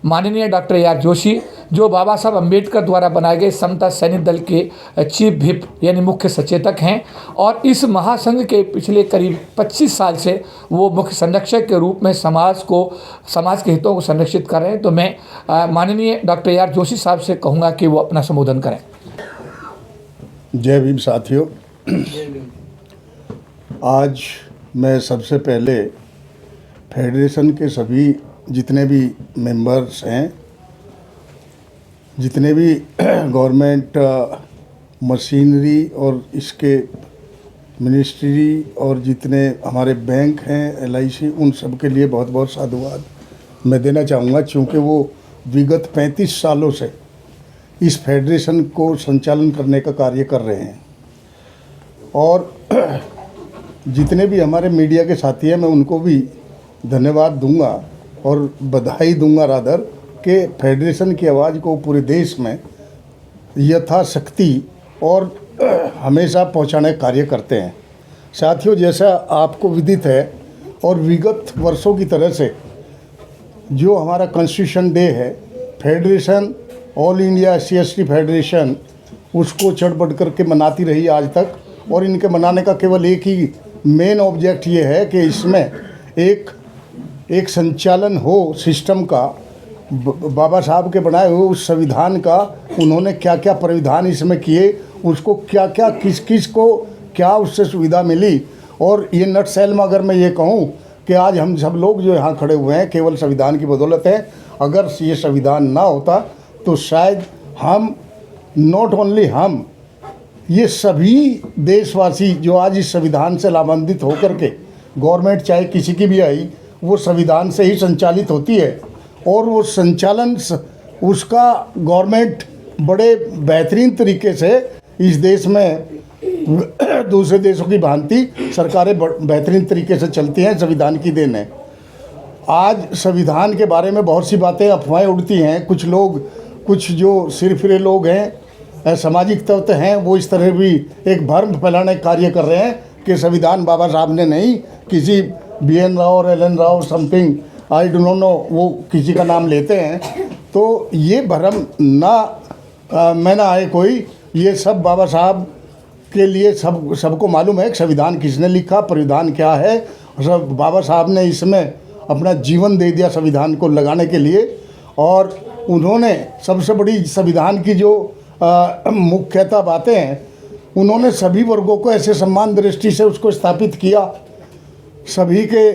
माननीय doctor A R Joshi, जो बाबा साहब अम्बेडकर द्वारा बनाए गए समता सैनिक दल के चीफ व्हिप यानी मुख्य सचेतक हैं, और इस महासंघ के पिछले करीब 25 साल से वो मुख्य संरक्षक के रूप में समाज के हितों को संरक्षित कर रहे हैं। तो मैं माननीय डॉक्टर ए आर जोशी साहब से कहूँगा कि वो अपना संबोधन करें। जय भीम साथियों, आज मैं सबसे पहले फेडरेशन के सभी जितने भी मेंबर्स हैं, जितने भी गवर्नमेंट मशीनरी और इसके मिनिस्ट्री और जितने हमारे बैंक हैं, LIC, उन सब के लिए बहुत बहुत साधुवाद मैं देना चाहूँगा, क्योंकि वो विगत 35 सालों से इस फेडरेशन को संचालन करने का कार्य कर रहे हैं। और जितने भी हमारे मीडिया के साथी हैं, मैं उनको भी धन्यवाद दूंगा और बधाई दूंगा रादर कि फेडरेशन की आवाज़ को पूरे देश में यथाशक्ति और हमेशा पहुंचाने का कार्य करते हैं। साथियों, जैसा आपको विदित है और विगत वर्षों की तरह से जो हमारा कॉन्स्टिट्यूशन डे है, federation all India SC/ST federation उसको चढ़ बढ़ करके मनाती रही आज तक। और इनके मनाने का केवल एक ही मेन ऑब्जेक्ट ये है कि इसमें एक संचालन हो सिस्टम का, बाबा साहब के बनाए हुए उस संविधान का उन्होंने क्या क्या प्राविधान इसमें किए, उसको क्या क्या किस किस को क्या उससे सुविधा मिली। और ये नट सेल में अगर मैं ये कहूँ कि आज हम सब लोग जो यहाँ खड़े हुए हैं केवल संविधान की बदौलत है। अगर ये संविधान ना होता तो शायद हम, नॉट ओनली हम, ये सभी देशवासी जो आज इस संविधान से लाभान्वित होकर के, गवर्नमेंट चाहे किसी की भी आई, वो संविधान से ही संचालित होती है। और वो संचालन उसका गवर्नमेंट बड़े बेहतरीन तरीके से इस देश में दूसरे देशों की भांति सरकारें बेहतरीन तरीके से चलती हैं, संविधान की देन है। आज संविधान के बारे में बहुत सी बातें, अफवाहें उड़ती हैं। कुछ लोग, कुछ जो सिरफिरे लोग हैं, सामाजिक तत्व हैं, वो इस तरह भी एक भ्रम फैलाने का कार्य कर रहे हैं कि संविधान बाबा साहब ने नहीं, किसी BN राव और LN Rao something, I don't know, वो किसी का नाम लेते हैं। तो ये भ्रम मैं ना आए कोई, ये सब बाबा साहब के लिए सबको मालूम है कि संविधान किसने लिखा, परिधान क्या है। सब बाबा साहब ने इसमें अपना जीवन दे दिया संविधान को लगाने के लिए। और उन्होंने सबसे बड़ी संविधान की जो मुख्यतः बातें हैं, उन्होंने सभी वर्गों को ऐसे सम्मान दृष्टि से उसको स्थापित किया, सभी के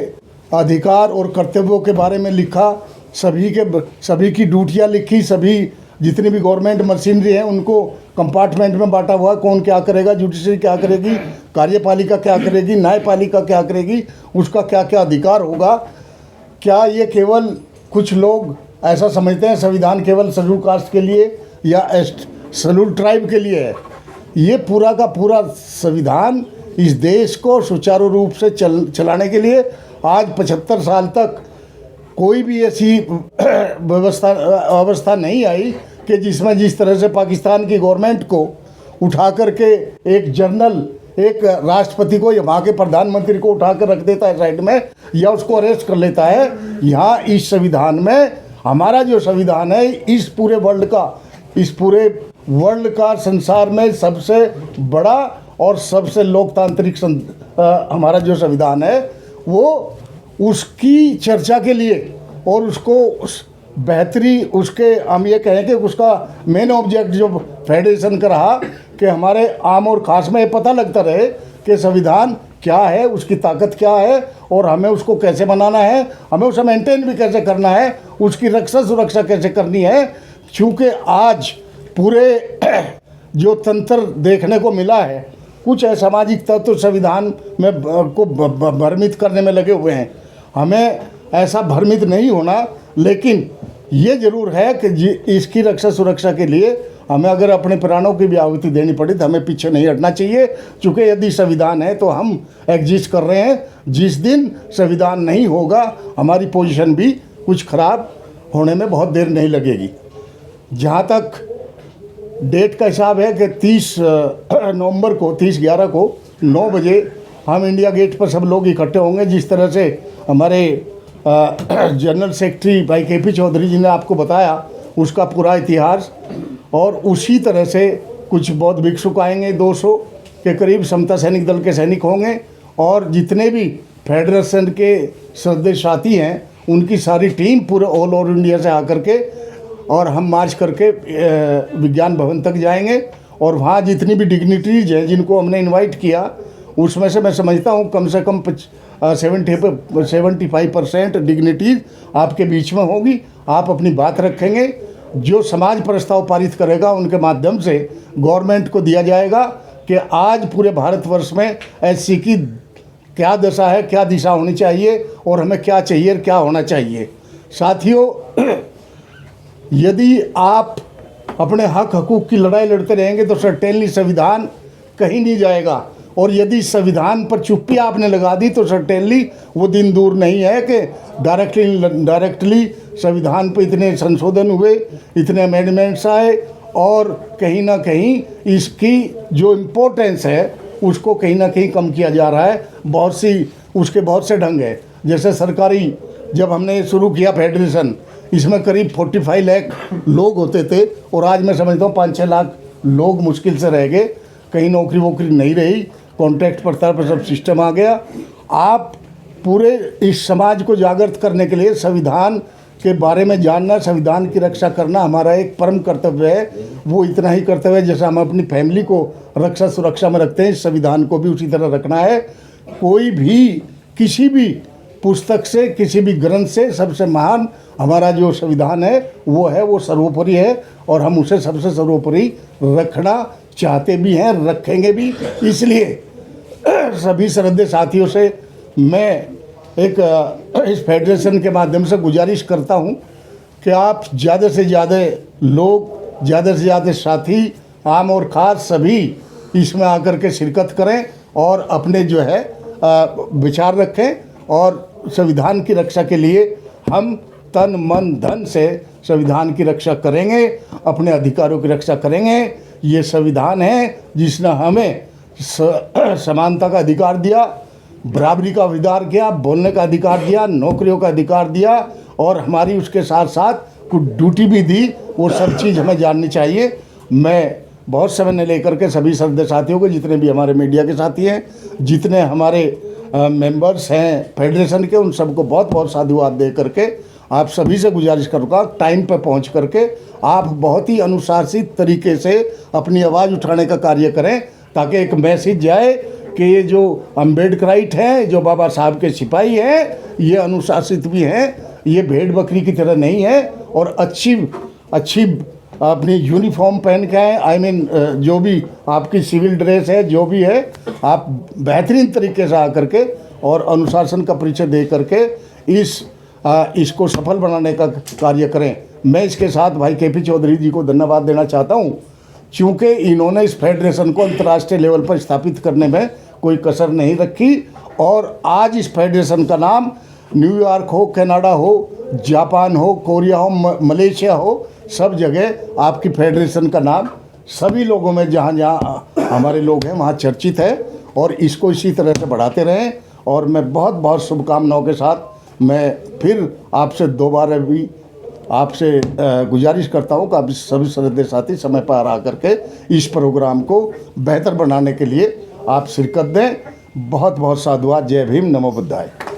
अधिकार और कर्तव्यों के बारे में लिखा, सभी की ड्यूटियाँ लिखी, सभी जितनी भी गवर्नमेंट मशीनरी है उनको कंपार्टमेंट में बांटा हुआ, कौन क्या करेगा, जुडिशरी क्या करेगी, कार्यपालिका क्या करेगी, न्यायपालिका क्या करेगी, उसका क्या क्या अधिकार होगा। क्या ये केवल कुछ लोग ऐसा समझते हैं संविधान केवल शेड्यूल कास्ट के लिए या शेड्यूल ट्राइब के लिए है? ये पूरा का पूरा संविधान इस देश को सुचारू रूप से चलाने के लिए आज 75 साल तक कोई भी ऐसी अवस्था नहीं आई कि जिसमें जिस तरह से पाकिस्तान की गवर्नमेंट को उठा करके एक जनरल, एक राष्ट्रपति को या वहाँ के प्रधानमंत्री को उठा कर रख देता है साइड में, या उसको अरेस्ट कर लेता है। यहाँ इस संविधान में, हमारा जो संविधान है, इस पूरे वर्ल्ड का संसार में सबसे बड़ा और सबसे लोकतांत्रिक हमारा जो संविधान है, वो उसकी चर्चा के लिए और उसको बेहतरी, उसके हम ये कहें कि उसका मेन ऑब्जेक्ट जो फेडरेशन का रहा कि हमारे आम और ख़ास में ये पता लगता रहे कि संविधान क्या है, उसकी ताकत क्या है और हमें उसको कैसे बनाना है, हमें उसे मेंटेन भी कैसे करना है, उसकी रक्षा सुरक्षा कैसे करनी है। क्योंकि आज पूरे जो तंत्र देखने को मिला है, कुछ असामाजिक तत्व संविधान में को भ्रमित करने में लगे हुए हैं। हमें ऐसा भ्रमित नहीं होना, लेकिन ये ज़रूर है कि इसकी रक्षा सुरक्षा के लिए हमें अगर अपने प्राणों की भी आहुति देनी पड़ी तो हमें पीछे नहीं हटना चाहिए। क्योंकि यदि संविधान है तो हम एग्जिस्ट कर रहे हैं। जिस दिन संविधान नहीं होगा, हमारी पोजीशन भी कुछ ख़राब होने में बहुत देर नहीं लगेगी। जहाँ तक डेट का हिसाब है कि 30 नवंबर को, 30/11 को 9 बजे हम इंडिया गेट पर सब लोग इकट्ठे होंगे। जिस तरह से हमारे जनरल सेक्रेटरी भाई KP चौधरी जी ने आपको बताया उसका पूरा इतिहास, और उसी तरह से कुछ बौद्ध भिक्षुक आएंगे, 200 के करीब समता सैनिक दल के सैनिक होंगे, और जितने भी फेडरेशन के सदस्य साथी हैं उनकी सारी टीम पूरे ऑल ओवर इंडिया से आकर के, और हम मार्च करके विज्ञान भवन तक जाएंगे। और वहाँ जितनी भी डिग्निटरीज हैं जिनको हमने इनवाइट किया, उसमें से मैं समझता हूँ कम से कम 75% डिग्निटीज आपके बीच में होगी। आप अपनी बात रखेंगे, जो समाज प्रस्ताव पारित करेगा उनके माध्यम से गवर्नमेंट को दिया जाएगा कि आज पूरे भारतवर्ष में SC की क्या दशा है, क्या दिशा होनी चाहिए, और हमें क्या चाहिए, क्या होना चाहिए। साथियों, यदि आप अपने हक हकूक़ की लड़ाई लड़ते रहेंगे तो सर्टेनली संविधान कहीं नहीं जाएगा, और यदि संविधान पर चुप्पी आपने लगा दी तो सर्टेनली वो दिन दूर नहीं है कि डायरेक्टली संविधान पर इतने संशोधन हुए, इतने अमेंडमेंट्स आए, और कहीं ना कहीं इसकी जो इम्पोर्टेंस है उसको कहीं ना कहीं कम किया जा रहा है। उसके बहुत से ढंग है। जैसे सरकारी, जब हमने शुरू किया फेडरेशन, इसमें करीब 45 लाख लोग होते थे, और आज मैं समझता हूँ 5-6 लाख लोग मुश्किल से रह गए। कहीं नौकरी वोकरी नहीं रही, कॉन्ट्रैक्ट पर सब सिस्टम आ गया। आप पूरे इस समाज को जागृत करने के लिए संविधान के बारे में जानना, संविधान की रक्षा करना हमारा एक परम कर्तव्य है। वो इतना ही कर्तव्य है जैसे हम अपनी फैमिली को रक्षा सुरक्षा में रखते हैं, संविधान को भी उसी तरह रखना है। कोई भी किसी भी पुस्तक से, किसी भी ग्रंथ से सबसे महान हमारा जो संविधान है वो सर्वोपरि है, और हम उसे सबसे सर्वोपरि रखना चाहते भी हैं, रखेंगे भी। इसलिए सभी श्रद्धेय साथियों से मैं इस फेडरेशन के माध्यम से गुजारिश करता हूं कि आप ज़्यादा से ज़्यादा लोग, ज़्यादा से ज़्यादा साथी, आम और ख़ास सभी इसमें आकर के शिरकत करें, और अपने जो है विचार रखें, और संविधान की रक्षा के लिए हम तन मन धन से संविधान की रक्षा करेंगे, अपने अधिकारों की रक्षा करेंगे। ये संविधान है जिसने हमें समानता का अधिकार दिया, बराबरी का अधिकार किया, बोलने का अधिकार दिया, नौकरियों का अधिकार दिया, और हमारी उसके साथ साथ कुछ ड्यूटी भी दी। वो सब चीज़ हमें जाननी चाहिए। मैं बहुत समय ने लेकर के सभी श्रद्धेय साथियों को, जितने भी हमारे मीडिया के साथी हैं, जितने हमारे मेंबर्स हैं फेडरेशन के, उन सबको बहुत बहुत साधुवाद दे करके आप सभी से गुजारिश करूँगा, टाइम पर पहुँच करके आप बहुत ही अनुशासित तरीके से अपनी आवाज़ उठाने का कार्य करें, ताकि एक मैसेज जाए कि ये जो अम्बेडकराइट हैं, जो बाबा साहब के सिपाही हैं, ये अनुशासित भी हैं, ये भेड़ बकरी की तरह नहीं है, और अच्छी अपनी यूनिफॉर्म पहन के आए। जो भी आपकी सिविल ड्रेस है, जो भी है, आप बेहतरीन तरीके से आकर के और अनुशासन का परिचय दे करके इसको सफल बनाने का कार्य करें। मैं इसके साथ भाई KP चौधरी जी को धन्यवाद देना चाहता हूँ, क्योंकि इन्होंने इस फेडरेशन को अंतर्राष्ट्रीय लेवल पर स्थापित करने में कोई कसर नहीं रखी, और आज इस फेडरेशन का नाम न्यूयॉर्क हो, कनाडा हो, जापान हो, कोरिया हो, मलेशिया हो, सब जगह आपकी फेडरेशन का नाम सभी लोगों में, जहाँ जहाँ हमारे लोग हैं वहाँ चर्चित है, और इसको इसी तरह से बढ़ाते रहें। और मैं बहुत बहुत शुभकामनाओं के साथ मैं फिर आपसे दोबारा भी आपसे गुजारिश करता हूँ कि आप सभी श्रद्धेय साथी समय पर आ करके इस प्रोग्राम को बेहतर बनाने के लिए आप शिरकत दें। बहुत बहुत साधुवाद। जय भीम, नमो बुद्धाय।